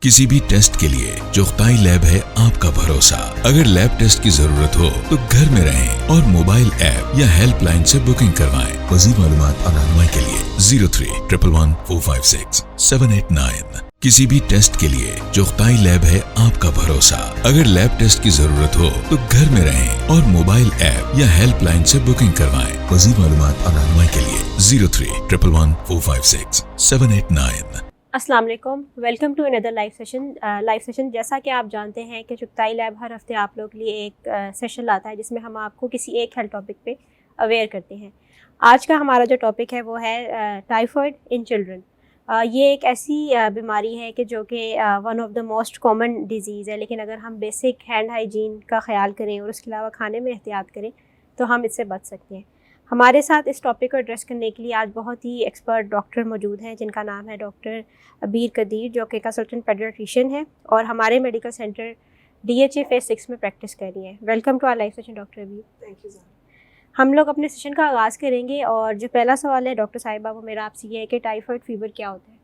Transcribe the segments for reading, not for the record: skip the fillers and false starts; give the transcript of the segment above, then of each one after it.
किसी भी टेस्ट के लिए चुगताई लैब है आपका भरोसा। अगर लैब टेस्ट की जरूरत हो तो घर में रहें और मोबाइल ऐप या हेल्पलाइन से बुकिंग करवाएं। मज़ीद मालूमात और रहनुमाई के लिए 03-111-456-789। किसी भी टेस्ट के लिए चुगताई लैब है आपका भरोसा। अगर लैब टेस्ट की जरूरत हो तो घर में रहें और मोबाइल ऐप या हेल्पलाइन से बुकिंग करवाएं। मज़ीद मालूमात और रहनुमाई के लिए 03-111-456-789। अस्सलाम वालेकुम, welcome to another live session. जैसा कि आप जानते हैं कि चुगताई लैब हर हफ्ते आप लोग के लिए एक सेशन लाता है जिसमें हम आपको किसी एक हेल्थ टॉपिक पे अवेयर करते हैं। आज का हमारा जो टॉपिक है वो है टाइफाइड इन चिल्ड्रन। ये एक ऐसी बीमारी है कि जो कि one of the most common disease है, लेकिन अगर हम बेसिक हैंड हाइजीन का ख्याल करें और उसके अलावा खाने में एहतियात करें तो हम इससे बच सकते हैं। हमारे साथ इस टॉपिक को एड्रेस करने के लिए आज बहुत ही एक्सपर्ट डॉक्टर मौजूद हैं जिनका नाम है डॉक्टर अबीर कदीर, जो कि कंसल्टेंट पेडियाट्रिशियन है और हमारे मेडिकल सेंटर DHA फेज 6 में प्रैक्टिस कर रही हैं। Welcome to our live session doctor Abir. Thank you sir. हम लोग अपने सेशन का आगाज़ करेंगे और जो पहला सवाल है डॉक्टर साहिबा वो मेरा आपसे ये है कि टाइफाइड फीवर क्या होता है?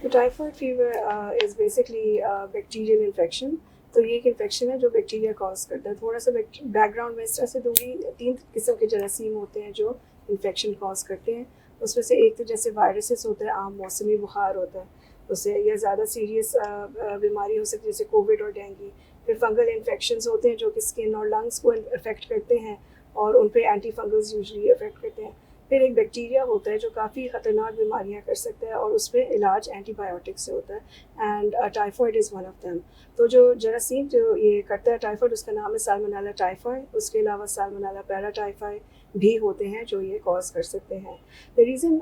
तो typhoid fever is basically bacterial infection. तो ये एक इन्फेक्शन है जो बैक्टीरिया कॉज करता है। थोड़ा सा बैकग्राउंड में इस तरह से दूंगी। 3 किस्म के जरासीम होते हैं जो इन्फेक्शन कॉज करते हैं। उसमें से एक तो जैसे वायरसेस होता है, आम मौसमी बुखार होता है उससे, या ज़्यादा सीरियस बीमारी हो सकती है जैसे कोविड और डेंगू। फिर फंगल इन्फेक्शंस होते हैं जो कि स्किन और लंग्स को अफेक्ट करते हैं और उन पर एंटी फंगल्स यूजली अफेक्ट करते हैं। फिर एक बैक्टीरिया होता है जो काफ़ी ख़तरनाक बीमारियां कर सकता है और उसमें इलाज एंटीबायोटिक से होता है, and typhoid is one of them. तो जो जरासीम जो ये करता है टाइफाइड, उसका नाम है साल्मोनेला टाइफाई। उसके अलावा साल्मोनेला पैराटाइफाई भी होते हैं जो ये कॉज कर सकते हैं। The reason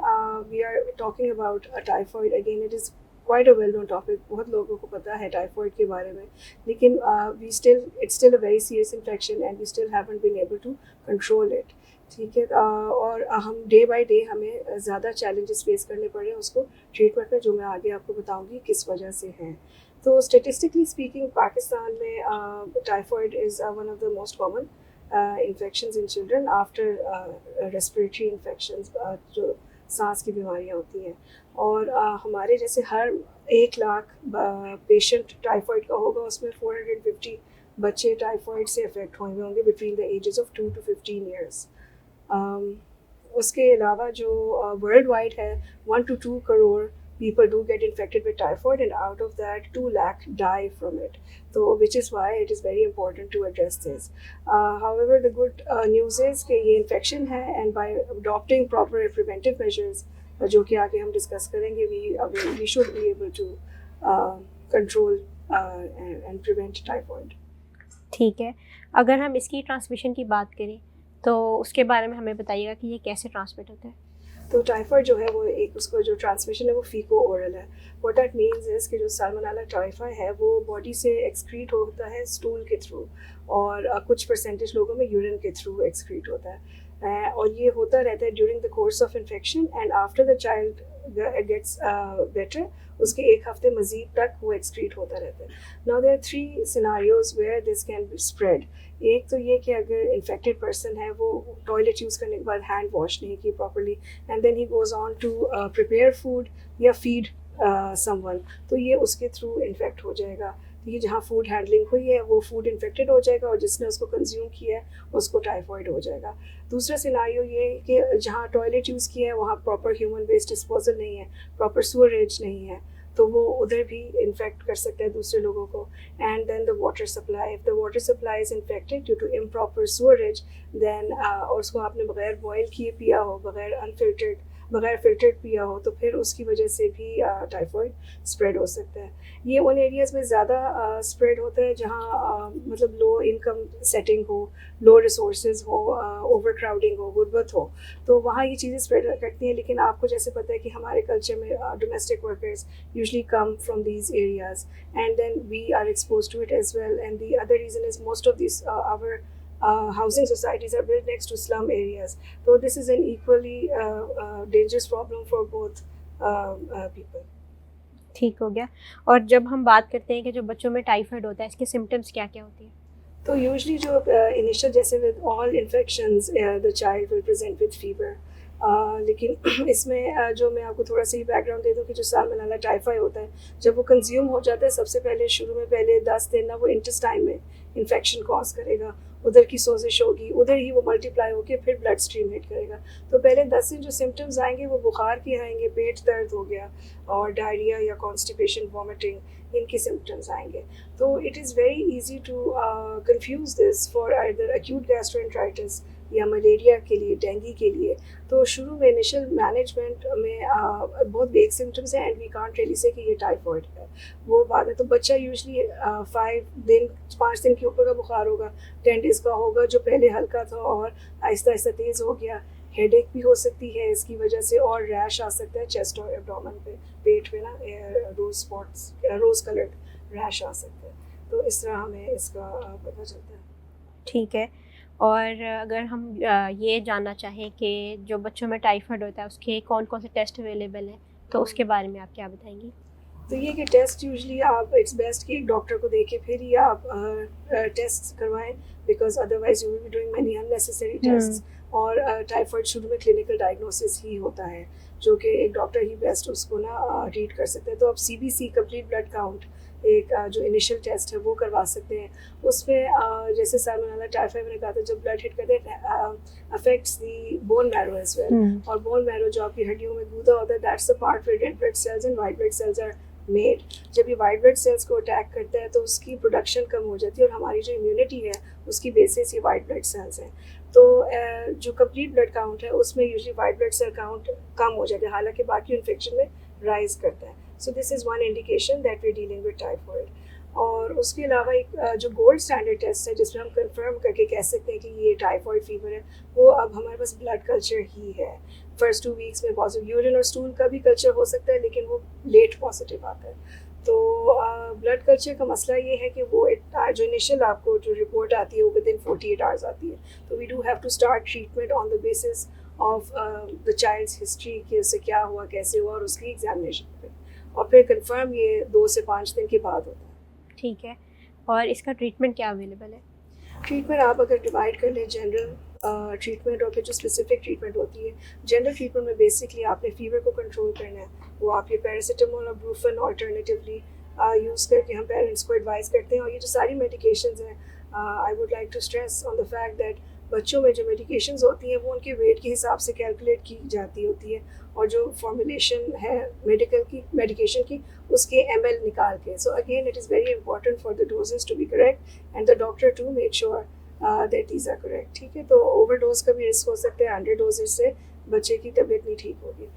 we are talking about typhoid, again it is quite a well known topic. बहुत लोगों को पता है टाइफाइड के बारे में, लेकिन it's still a very serious infection and we still haven't been able to control it. ठीक है, और हम डे बाय डे हमें ज़्यादा चैलेंजेस फेस करने पड़ रहे हैं उसको ट्रीटमेंट में, जो मैं आगे आपको बताऊंगी किस वजह से हैं। तो स्टेटिस्टिकली स्पीकिंग पाकिस्तान में typhoid is one of the most common infections in children after respiratory infections, जो सांस की बीमारियां होती हैं। और हमारे जैसे हर 1 लाख पेशेंट टाइफाइड का होगा, उसमें 450 बच्चे टाइफाइड से अफेक्ट हुए होंगे between the ages of 2 to 15 years. उसके अलावा जो वर्ल्ड वाइड है 1 to 2 crore people do get infected with typhoid, and out of that 2 lakh die from it. So which is why it is very important to address this. However, the good news is कि ये infection है, and by adopting proper preventive measures जो कि आगे हम discuss करेंगे, we should be able to control and prevent typhoid. ठीक है, अगर हम इसकी ट्रांसमिशन की बात करें तो उसके बारे में हमें बताइएगा कि ये कैसे ट्रांसमिट होता है। तो टाइफाइड जो है वो एक, उसको जो ट्रांसमिशन है वो फीको ओरल है। व्हाट दैट मीन्स इज़ कि जो साल्मोनेला टाइफाई है वो बॉडी से एक्सक्रीट होता है स्टूल के थ्रू, और कुछ परसेंटेज लोगों में यूरिन के थ्रू एक्सक्रीट होता है, और ये होता रहता है during the course of infection, and after the child gets better उसके 1 हफ्ते मजीद तक वो एक्सक्रीट होता रहता है। Now there are 3 scenarios where this can be spread. एक तो ये कि अगर इन्फेक्टेड पर्सन है वो टॉयलेट यूज़ करने के बाद हैंड वॉश नहीं की properly, and then he goes on to prepare food या फीड समवन, तो ये उसके थ्रू इन्फेक्ट हो जाएगा। ये जहाँ फूड हैंडलिंग हुई है वो फूड इन्फेक्टेड हो जाएगा, और जिसने उसको कंज्यूम किया है उसको टाइफाइड हो जाएगा। दूसरा सिनारियो ये कि जहाँ टॉयलेट यूज़ किया है वहाँ प्रॉपर ह्यूमन वेस्ट डिस्पोजल नहीं है, प्रॉपर सीवरेज नहीं है, तो वो उधर भी इन्फेक्ट कर सकता है दूसरे लोगों को। And then the water supply, if the water supply is infected due to improper sewerage, then और उसको आपने बगैर बॉयल किए पिया हो, बगैर फिल्टर्ड पिया हो, तो फिर उसकी वजह से भी टाइफाइड स्प्रेड हो सकता है। ये उन एरियाज़ में ज़्यादा स्प्रेड होता है जहाँ मतलब लो इनकम सेटिंग हो, लो रिसोर्सेज हो, ओवर क्राउडिंग हो, गुर्बत हो, तो वहाँ ये चीज़ें स्प्रेड करती हैं। लेकिन आपको जैसे पता है कि हमारे कल्चर में domestic workers usually come from these areas, and then we are expose to it as well. And the other reason is most of this our housing societies are built next to slum areas. So this is an equally dangerous problem for both people. ठीक हो गया। और जब हम बात करते हैं कि जो बच्चों में टाइफाइड होता है इसके सिम्टम्स क्या क्या होते हैं? तो यूजली जो इनिशियल जैसे with all infections the child will present with fever, लेकिन इसमें जो मैं आपको थोड़ा सा ही बैकग्राउंड दे दूँ कि जो साल्मोनेला टाइफाई होता है, जब वो कंज्यूम हो जाता है सबसे पहले शुरू में पहले 10 दिन ना वो इंटेस्टाइन में इन्फेक्शन कॉज करेगा, उधर की सोजिश होगी, उधर ही वो मल्टीप्लाई होकर फिर ब्लड स्ट्रीम हिट करेगा। तो पहले 10 दिन जो सिम्टम्स आएंगे वो बुखार के आएंगे, पेट दर्द हो गया और डायरिया या कॉन्स्टिपेशन, वॉमिटिंग, इनके सिम्टम्स आएंगे। तो it is very easy to confuse this for either acute gastroenteritis या मलेरिया के लिए, डेंगू के लिए। तो शुरू में इनिशियल मैनेजमेंट में बहुत वेग सिम्टम्स हैं and we can't really say कि ये टाइफॉइड है। वो बाद में तो बच्चा यूजली 5 दिन के ऊपर का बुखार होगा, 10 डेज़ का होगा, जो पहले हल्का था और आहिस्ता आहिस्ता तेज़ हो गया। हेडेक भी हो सकती है इसकी वजह से, और रैश आ सकता है चेस्ट और एब्डोमेन पे, पेट पे ना रोज़ कलर्ड रैश आ सकता है। तो इस तरह हमें इसका पता चलता है। ठीक है। और अगर हम ये जानना चाहें कि जो बच्चों में टाइफाइड होता है उसके कौन कौन से टेस्ट अवेलेबल हैं, तो उसके बारे में आप क्या बताएंगी? तो ये कि टेस्ट यूजली आप इट्स बेस्ट कि एक डॉक्टर को देखे फिर ही आप टेस्ट करवाएं, because otherwise you will be doing many unnecessary test. और टाइफाइड शुरू में क्लिनिकल डायग्नोसिस ही होता है, जो कि एक डॉक्टर ही बेस्ट उसको ना रीड कर सकते हैं। तो आप CBC कंप्लीट ब्लड काउंट एक जो इनिशियल टेस्ट है वो करवा सकते हैं। उसमें जैसे साल्मोनेला टाइफाइड मैंने कहा था, जब ब्लड हिट करते हैं affects the bone marrow as well. और बोन मैरो जो आपकी हड्डियों में गूदा होता है, that's the part where red blood cells and white blood cells are made. जब ये वाइट ब्लड सेल्स को अटैक करता है तो उसकी प्रोडक्शन कम हो जाती है, और हमारी जो इम्यूनिटी है उसकी बेसिस ये वाइट ब्लड सेल्स हैं। तो जो कंप्लीट ब्लड काउंट है उसमें usually white blood cell count कम हो जाता है, हालांकि बाकी इन्फेक्शन में राइज करता है। So this is one indication that we dealing with typhoid. और उसके अलावा एक जो गोल्ड स्टैंडर्ड टेस्ट है जिसमें हम कंफर्म करके कह सकते हैं कि ये टाइफॉइड फीवर है, वो अब हमारे पास ब्लड कल्चर ही है। फर्स्ट 2 वीक्स में पॉजिटिव, यूरिन और स्टूल का भी कल्चर हो सकता है लेकिन वो लेट पॉजिटिव आता है। तो ब्लड कल्चर का मसला ये है कि वो जो इनिशियल आपको जो रिपोर्ट आती है वो विद इन 48 आवर्स आती है। तो we do have to start treatment on the basis of the child's history कि उससे क्या हुआ, कैसे हुआ, और उसकी एग्जामिनेशन पे, और फिर कंफर्म ये 2 से 5 दिन के बाद होता है। ठीक है। और इसका ट्रीटमेंट क्या अवेलेबल है? ट्रीटमेंट आप अगर डिवाइड कर लें जनरल ट्रीटमेंट और फिर जो स्पेसिफिक ट्रीटमेंट होती है, जनरल ट्रीटमेंट में बेसिकली आपने फीवर को कंट्रोल करना है, वो आप ये पैरासीटामोल और ब्रूफेन ऑल्टरनेटिवली यूज़ करके हम पेरेंट्स को एडवाइस करते हैं। और ये जो सारी मेडिकेशंस हैं, I would like to stress on the fact that बच्चों में जो मेडिकेशंस होती हैं वो उनके वेट के हिसाब से कैलकुलेट की जाती होती है, और जो फॉर्मुलेशन है मेडिकेशन की उसके ml निकाल के। So again it is very important for the doses to be correct and the doctor to make sure that these are correct. ठीक है, तो ओवरडोज का भी रिस्क हो सकता है, अंडर डोजेज से बच्चे की तबीयत नहीं ठीक होगी।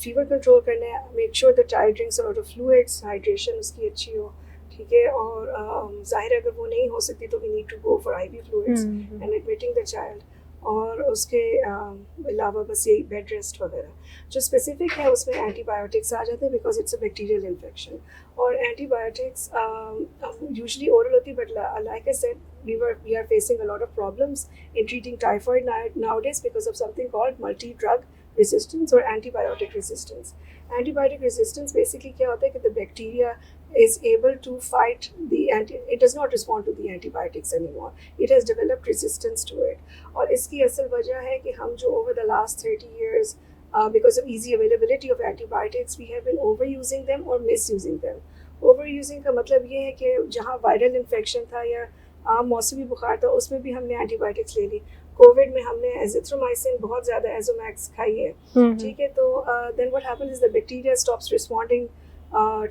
फीवर कंट्रोल करने, make sure the child drinks और फ्लूइड्स, हाइड्रेशन उसकी अच्छी हो। ठीक है, और ज़ाहिर अगर वो नहीं हो सकती तो we need to go for IV fluids and admitting the child. और उसके अलावा बस यही बेड रेस्ट वगैरह जो स्पेसिफिक है उसमें एंटीबायोटिक्स आ जाते हैं, because it's a bacterial infection. और एंटीबायोटिक्स यूजुअली ओरल होती है, but like I said we are facing a lot of problems in treating typhoid nowadays because of something called multi-drug resistance or antibiotic resistance. Antibiotic resistance basically क्या होता है कि the bacteria is able to fight it does not respond to the antibiotics anymore. It has developed resistance to it. और इसकी असल वजह है कि हम जो over the last 30 years because of easy availability of antibiotics we have been overusing them or misusing them. Overusing का मतलब ये है कि जहाँ viral infection था या आम मौसमी बुखार था उसमें भी हमने एंटीबायोटिक्स ले ली। कोविड में हमने एजिथ्रोमाइसिन बहुत ज़्यादा एजोमैक्स खाई है। ठीक है, तो then what happens is the bacteria stops responding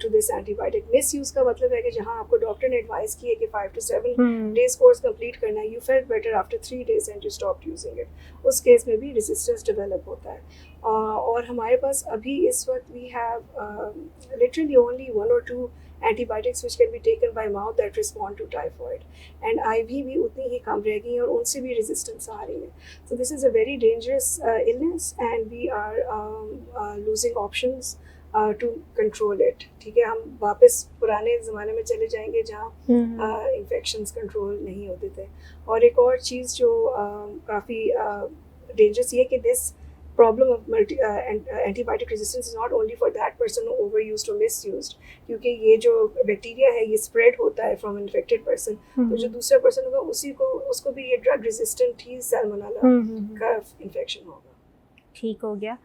to this antibiotic. Misuse का मतलब है कि जहाँ आपको डॉक्टर ने एडवाइस की है कि 5 to 7 डेज कोर्स कंप्लीट करना है, you felt better after 3 days and you stop using it, उस केस में भी रेजिस्टेंस डेवलप होता है। और हमारे पास अभी इस वक्त we have literally only 1 or 2 antibiotics which can be taken by mouth that respond to typhoid, and IV भी उतनी ही कम रह गई और उनसे भी resistance आ रही है। So this is a very dangerous illness and we are losing options to control it। ठीक है, हम वापस पुराने ज़माने में चले जाएंगे जहाँ infections control नहीं होते थे। और एक और चीज़ जो काफ़ी dangerous ये कि this problem of antibiotic resistance is not only for that person who overused or misused, क्योंकि ये जो बैक्टीरिया है ये स्प्रेड होता है from infected person, तो जो दूसरा पर्सन होगा उसको भी ये ड्रग रेजिस्टेंट ही सैल्मोनेला का इन्फेक्शन होगा। ठीक हो गया।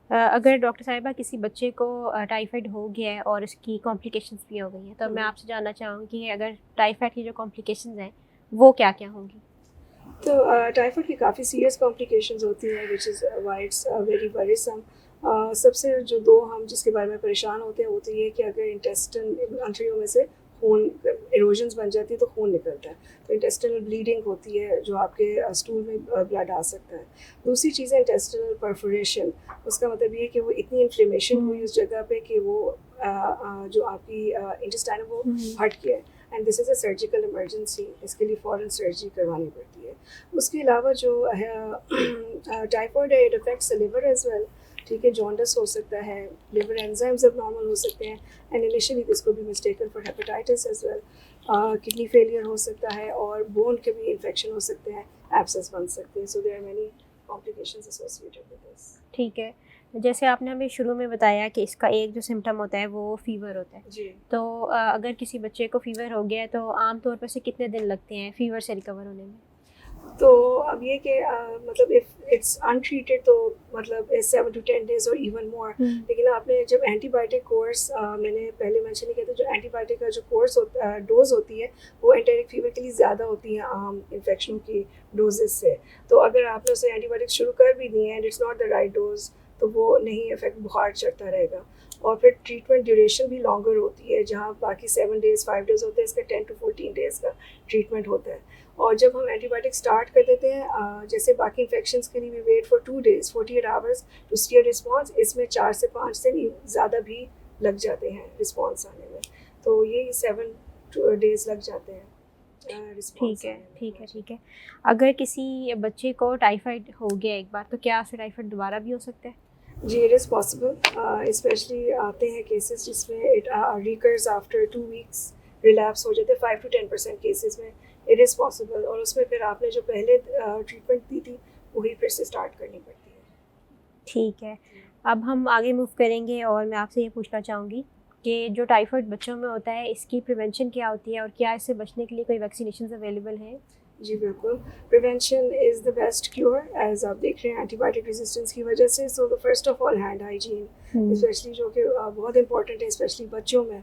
अगर डॉक्टर साहिबा किसी बच्चे को टाइफाइड हो गया है और उसकी कॉम्प्लिकेशंस भी हो गई हैं, तो मैं आपसे जानना चाहूँगी कि अगर टाइफाइड की जो कॉम्प्लिकेशंस हैं वो क्या क्या होंगी? तो टाइफाइड की काफ़ी सीरियस कॉम्प्लिकेशंस होती हैं which is why it's very worrisome. सबसे जो दो हम जिसके बारे में परेशान होते हैं वो तो ये कि अगर इंटेस्टिन अंतड़ियों में से खून इरोजन्स बन जाती है तो खून निकलता है, तो इंटेस्टिनल ब्लीडिंग होती है जो आपके स्टूल में ब्लड आ सकता है। दूसरी चीज़ है इंटेस्टिनल परफोरेशन, उसका मतलब ये कि वो इतनी इन्फ्लेमेशन हुई उस जगह पे कि वो जो आपकी इंटेस्टाइन है वो फट गया है, and this is a surgical emergency, इसके लिए फ़ौरन सर्जरी करवानी पड़ती है। उसके अलावा जो है टाइफाइड है, it affects the liver as well, ठीक है, जॉन्डिस हो सकता है, लिवर एंजाइम्स अब नॉर्मल हो सकते हैं, and initially this could be mistaken for hepatitis as well. Kidney failure हो सकता है और बोन के भी इन्फेक्शन हो सकते हैं, एब्सेस बन सकते हैं, so there are many complications associated with this. ठीक है, जैसे आपने हमें शुरू में बताया कि इसका एक जो सिम्टम होता है वो फीवर होता है, जी, तो अगर किसी बच्चे को फीवर हो गया है तो आम तौर पर से कितने दिन लगते हैं फीवर से रिकवर होने में? तो अब ये कि मतलब इफ़ इट्स अनट्रीटेड तो मतलब 7 to 10 डेज़ और इवन मोर। लेकिन आपने जब एंटीबायोटिक कोर्स मैंने पहले मेंशन नहीं किया था, जो एंटीबायोटिक का जो कोर्स होता डोज होती है वो एंटेरिक फीवर के लिए ज़्यादा होती है आम इन्फेक्शन की डोजेस से। तो अगर आपने उसे एंटीबायोटिक शुरू कर भी दिए and it's not the right dose तो वो नहीं इफेक्ट, बुखार चढ़ता रहेगा। और फिर ट्रीटमेंट ड्यूरेशन भी लॉन्गर होती है, जहाँ बाकी 7 डेज़ 5 डेज़ होते हैं, इसका 10 to 14 डेज़ का ट्रीटमेंट होता है। और जब हम एंटीबायोटिक स्टार्ट कर देते हैं, जैसे बाकी इन्फेक्शंस के लिए we wait for 2 days 48 hours to see a response, इसमें 4 से 5 दिन ज़्यादा भी लग जाते हैं रिस्पॉन्स आने में, तो ये 7 डेज़ लग जाते हैं ठीक है, ठीक है, ठीक है। अगर किसी बच्चे को टाइफाइड हो गया एक बार, तो क्या उसे टाइफाइड दोबारा भी हो सकता है? जी, इट इज़ पॉसिबल। स्पेशली आते हैं केसेस जिसमें it recurs after 2 weeks, relapse हो जाते हैं 5 to 10% केसेस में, इट इज़ पॉसिबल। और उसमें फिर आपने जो पहले ट्रीटमेंट दी थी वही फिर से स्टार्ट करनी पड़ती है। ठीक है, अब हम आगे मूव करेंगे और मैं आपसे ये पूछना चाहूँगी कि जो टाइफाइड बच्चों में होता है इसकी प्रिवेंशन क्या होती है और क्या इससे बचने के लिए कोई वैक्सीनेशंस अवेलेबल हैं? जी बिल्कुल, prevention is the best cure, as आप देख रहे हैं एंटीबायोटिक रेजिस्टेंस की वजह से। So the first of all hand hygiene, especially जो कि बहुत इंपॉर्टेंट है स्पेशली बच्चों में।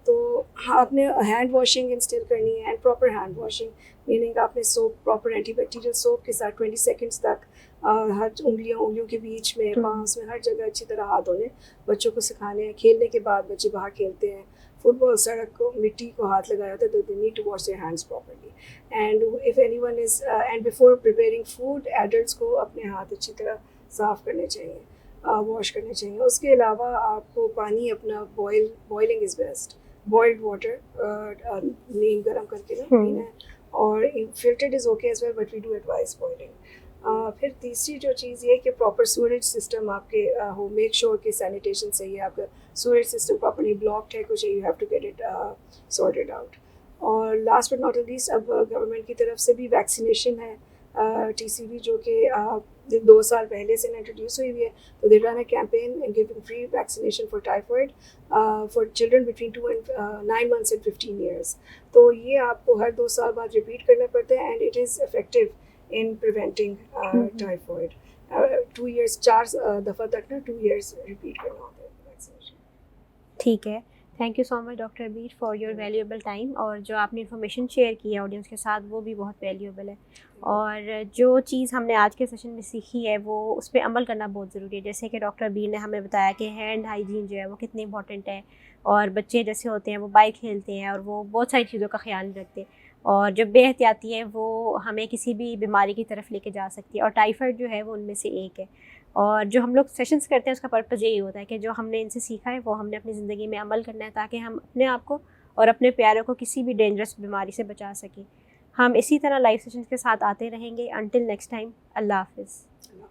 तो आपने हैंड वॉशिंग इंस्टिल करनी है, and proper hand washing meaning आपने सोप, प्रॉपर एंटीबैक्टीरियल सोप के साथ 20 सेकेंड्स तक हर उंगलियों के बीच में, पाँव में, हर जगह अच्छी तरह हाथ धोने बच्चों को सिखाने हैं। खेलने के बाद बच्चे बाहर खेलते हैं, फुटबॉल, सड़क को, मिट्टी को हाथ लगाया होता है, तो they need to wash their hands properly. And if anyone is and before preparing food, adults को अपने हाथ अच्छी तरह साफ़ करने चाहिए, वॉश करने चाहिए। उसके अलावा आपको पानी अपना boiling is best, boiled water नीम गर्म करके ना पीना है, और filtered is okay as well, but we do advise boiling. फिर तीसरी जो चीज़ ये है कि प्रॉपर सूरेज सिस्टम आपके हो, मेक श्योर कि सैनिटेशन सही है, आपका सूरेज सिस्टम प्रॉपर्ली ब्लॉक्ड है कुछ, you have to get it sorted out. और लास्ट बट नॉट लीस्ट, अब गवर्नमेंट की तरफ से भी वैक्सीनेशन है, TCV, जो कि 2 साल पहले से इंट्रोड्यूस हुई हुई है। तो they run a campaign in giving free vaccination for typhoid for children between 9 months and 15 years। तो ये आपको हर 2 साल बाद रिपीट करना पड़ता है, and it is effective in preventing typhoid. 2 years 4 दफ़ा तक ना 2 years रिपीट करना होता है वैक्सीनेशन। ठीक है, thank you so much doctor अबीर फॉर योर वैल्यूएबल टाइम, और जो आपने इन्फॉर्मेशन शेयर की है ऑडियंस के साथ वो भी बहुत वैल्यूएबल है। और जो चीज़ हमने आज के सेशन में सीखी है वो उस पर अमल करना बहुत ज़रूरी है। जैसे कि डॉक्टर अबीर ने हमें बताया कि हैंड हाइजीन जो है वो कितनी इंपॉर्टेंट है, और बच्चे जैसे होते हैं वो बाइक खेलते हैं और वो बहुत सारी चीज़ों का ख्याल नहीं रखते, और जब बेहतियाती है वो हमें किसी भी बीमारी की तरफ लेके जा सकती है, और टाइफाइड जो है वो उनमें से एक है। और जो हम लोग सेशंस करते हैं उसका पर्पज़ यही होता है कि जो हमने इनसे सीखा है वो हमने अपनी ज़िंदगी में अमल करना है, ताकि हम अपने आप को और अपने प्यारों को किसी भी डेंजरस बीमारी से बचा सकें। हम इसी तरह लाइव सेशंस के साथ आते रहेंगे। अंटिल नेक्स्ट टाइम, अल्लाह हाफ़िज़।